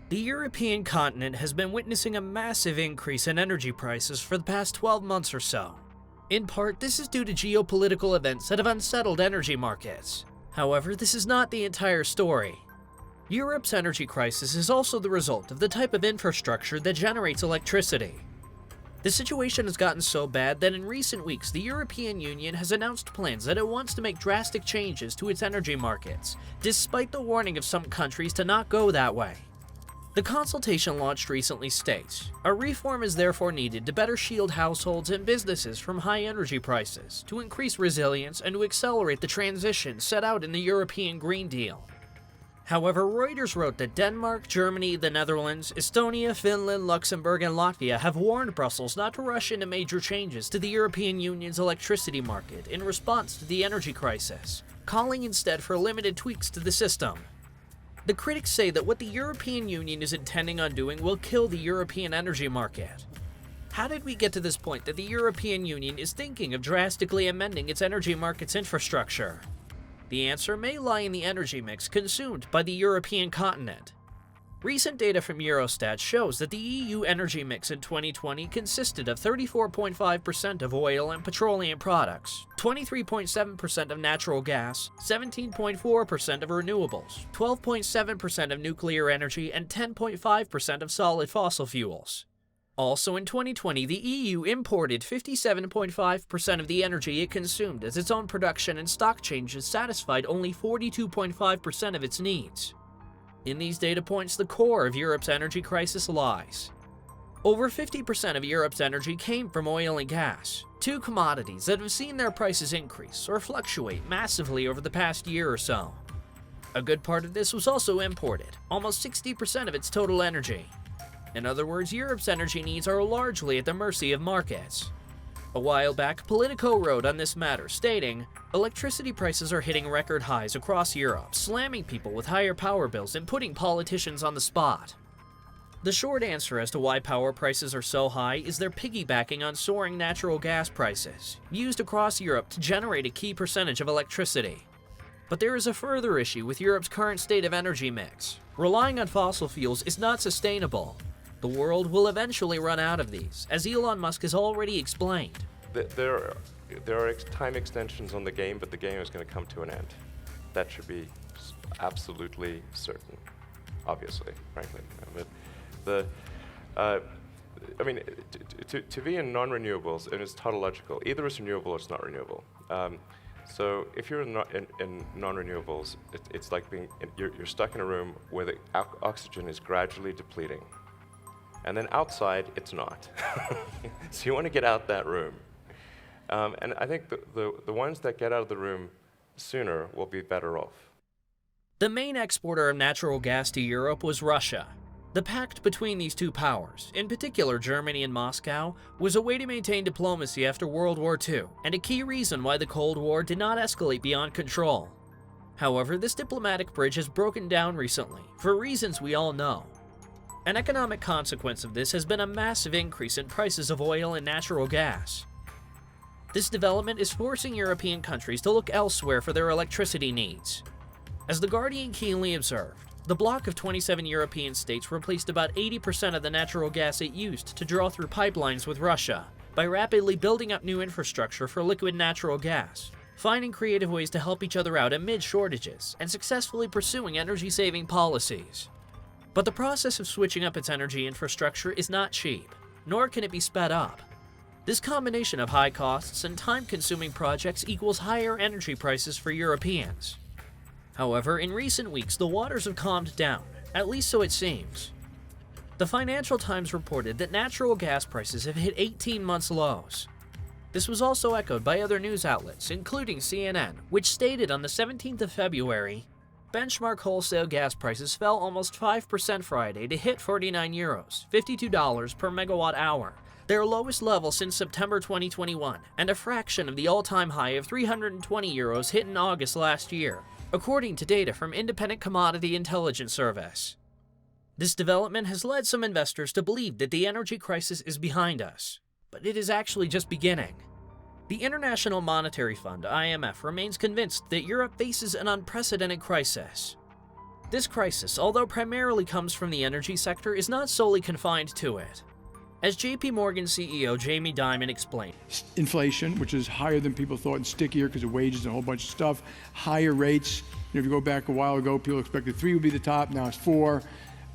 The European continent has been witnessing a massive increase in energy prices for the past 12 months or so. In part, this is due to geopolitical events that have unsettled energy markets. However, this is not the entire story. Europe's energy crisis is also the result of the type of infrastructure that generates electricity. The situation has gotten so bad that in recent weeks the European Union has announced plans that it wants to make drastic changes to its energy markets, despite the warning of some countries to not go that way. The consultation launched recently states, "A reform is therefore needed to better shield households and businesses from high energy prices, to increase resilience and to accelerate the transition set out in the European Green Deal." However, Reuters wrote that Denmark, Germany, the Netherlands, Estonia, Finland, Luxembourg, and Latvia have warned Brussels not to rush into major changes to the European Union's electricity market in response to the energy crisis, calling instead for limited tweaks to the system. The critics say that what the European Union is intending on doing will kill the European energy market. How did we get to this point that the European Union is thinking of drastically amending its energy market's infrastructure? The answer may lie in the energy mix consumed by the European continent. Recent data from Eurostat shows that the EU energy mix in 2020 consisted of 34.5% of oil and petroleum products, 23.7% of natural gas, 17.4% of renewables, 12.7% of nuclear energy, and 10.5% of solid fossil fuels. Also in 2020, the EU imported 57.5% of the energy it consumed as its own production and stock changes satisfied only 42.5% of its needs. In these data points, the core of Europe's energy crisis lies. Over 50% of Europe's energy came from oil and gas, two commodities that have seen their prices increase or fluctuate massively over the past year or so. A good part of this was also imported, almost 60% of its total energy. In other words, Europe's energy needs are largely at the mercy of markets. A while back, Politico wrote on this matter, stating, "Electricity prices are hitting record highs across Europe, slamming people with higher power bills and putting politicians on the spot." The short answer as to why power prices are so high is they're piggybacking on soaring natural gas prices, used across Europe to generate a key percentage of electricity. But there is a further issue with Europe's current state of energy mix. Relying on fossil fuels is not sustainable. The world will eventually run out of these, as Elon Musk has already explained. There are time extensions on the game, but the game is going to come to an end. That should be absolutely certain, obviously, frankly. To be in non-renewables, and it's tautological, either it's renewable or it's not renewable. So if you're in non-renewables, it's like you're stuck in a room where the oxygen is gradually depleting. And then outside, it's not. So you want to get out that room. And I think the ones that get out of the room sooner will be better off. The main exporter of natural gas to Europe was Russia. The pact between these two powers, in particular Germany and Moscow, was a way to maintain diplomacy after World War II, and a key reason why the Cold War did not escalate beyond control. However, this diplomatic bridge has broken down recently, for reasons we all know. An economic consequence of this has been a massive increase in prices of oil and natural gas. This development is forcing European countries to look elsewhere for their electricity needs. As The Guardian keenly observed, the bloc of 27 European states replaced about 80% of the natural gas it used to draw through pipelines with Russia by rapidly building up new infrastructure for liquid natural gas, finding creative ways to help each other out amid shortages, and successfully pursuing energy-saving policies. But the process of switching up its energy infrastructure is not cheap, nor can it be sped up. This combination of high costs and time-consuming projects equals higher energy prices for Europeans. However, in recent weeks, the waters have calmed down, at least so it seems. The Financial Times reported that natural gas prices have hit 18-month lows. This was also echoed by other news outlets, including CNN, which stated on the 17th of February, benchmark wholesale gas prices fell almost 5% Friday to hit €49, $52 per megawatt hour, their lowest level since September 2021, and a fraction of the all-time high of €320 hit in August last year, according to data from Independent Commodity Intelligence Service. This development has led some investors to believe that the energy crisis is behind us, but it is actually just beginning. The International Monetary Fund, IMF, remains convinced that Europe faces an unprecedented crisis. This crisis, although primarily comes from the energy sector, is not solely confined to it. As JP Morgan CEO Jamie Dimon explained, inflation, which is higher than people thought and stickier because of wages and a whole bunch of stuff, higher rates. If you go back a while ago, people expected 3 would be the top, now it's 4.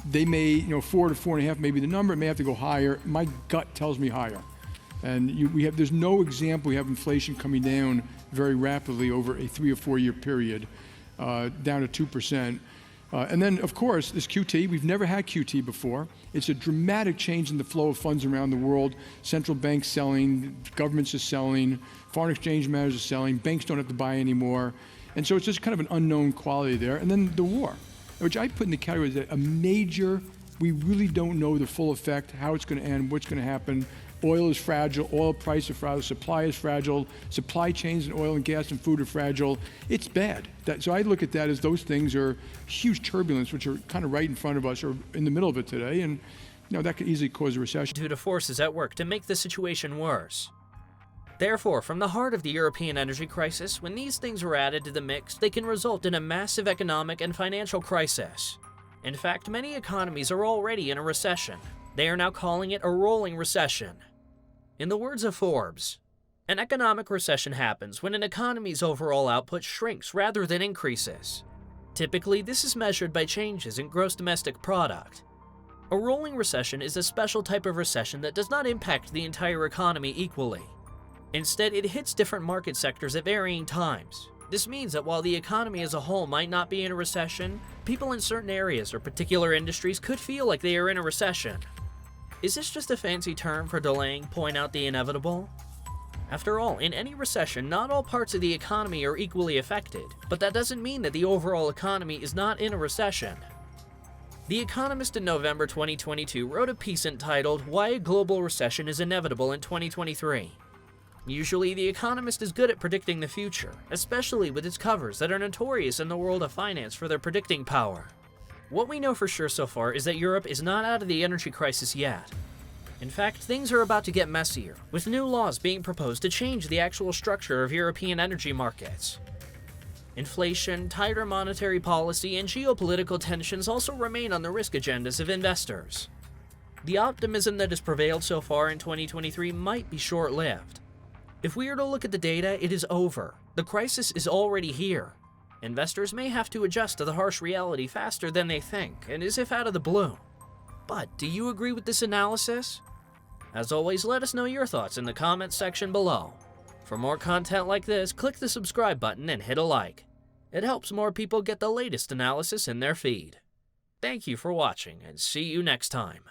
They may, 4 to 4.5 may be the number, it may have to go higher. My gut tells me higher. And there's no example we have inflation coming down very rapidly over a 3 or 4 year period, down to 2%. And then, of course, this QT, we've never had QT before. It's a dramatic change in the flow of funds around the world. Central banks selling, governments are selling, foreign exchange matters are selling, banks don't have to buy anymore. And so it's just kind of an unknown quality there. And then the war, which I put in the category as a major, we really don't know the full effect, how it's going to end, what's going to happen. Oil is fragile, oil price is fragile, supply is fragile, supply chains in oil and gas and food are fragile. It's bad. So I look at that as those things are huge turbulence, which are kind of right in front of us or in the middle of it today. And that could easily cause a recession. Due to forces at work to make the situation worse. Therefore, from the heart of the European energy crisis, when these things are added to the mix, they can result in a massive economic and financial crisis. In fact, many economies are already in a recession. They are now calling it a rolling recession. In the words of Forbes, an economic recession happens when an economy's overall output shrinks rather than increases. Typically, this is measured by changes in gross domestic product. A rolling recession is a special type of recession that does not impact the entire economy equally. Instead, it hits different market sectors at varying times. This means that while the economy as a whole might not be in a recession, people in certain areas or particular industries could feel like they are in a recession. Is this just a fancy term for delaying point out the inevitable? After all, in any recession, not all parts of the economy are equally affected, but that doesn't mean that the overall economy is not in a recession. The Economist in November 2022 wrote a piece entitled, "Why a Global Recession is Inevitable in 2023. Usually, The Economist is good at predicting the future, especially with its covers that are notorious in the world of finance for their predicting power. What we know for sure so far is that Europe is not out of the energy crisis yet. In fact, things are about to get messier, with new laws being proposed to change the actual structure of European energy markets. Inflation, tighter monetary policy, and geopolitical tensions also remain on the risk agendas of investors. The optimism that has prevailed so far in 2023 might be short-lived. If we are to look at the data, it is over. The crisis is already here. Investors may have to adjust to the harsh reality faster than they think, and as if out of the blue. But do you agree with this analysis? As always, let us know your thoughts in the comments section below. For more content like this, click the subscribe button and hit a like. It helps more people get the latest analysis in their feed. Thank you for watching, and see you next time.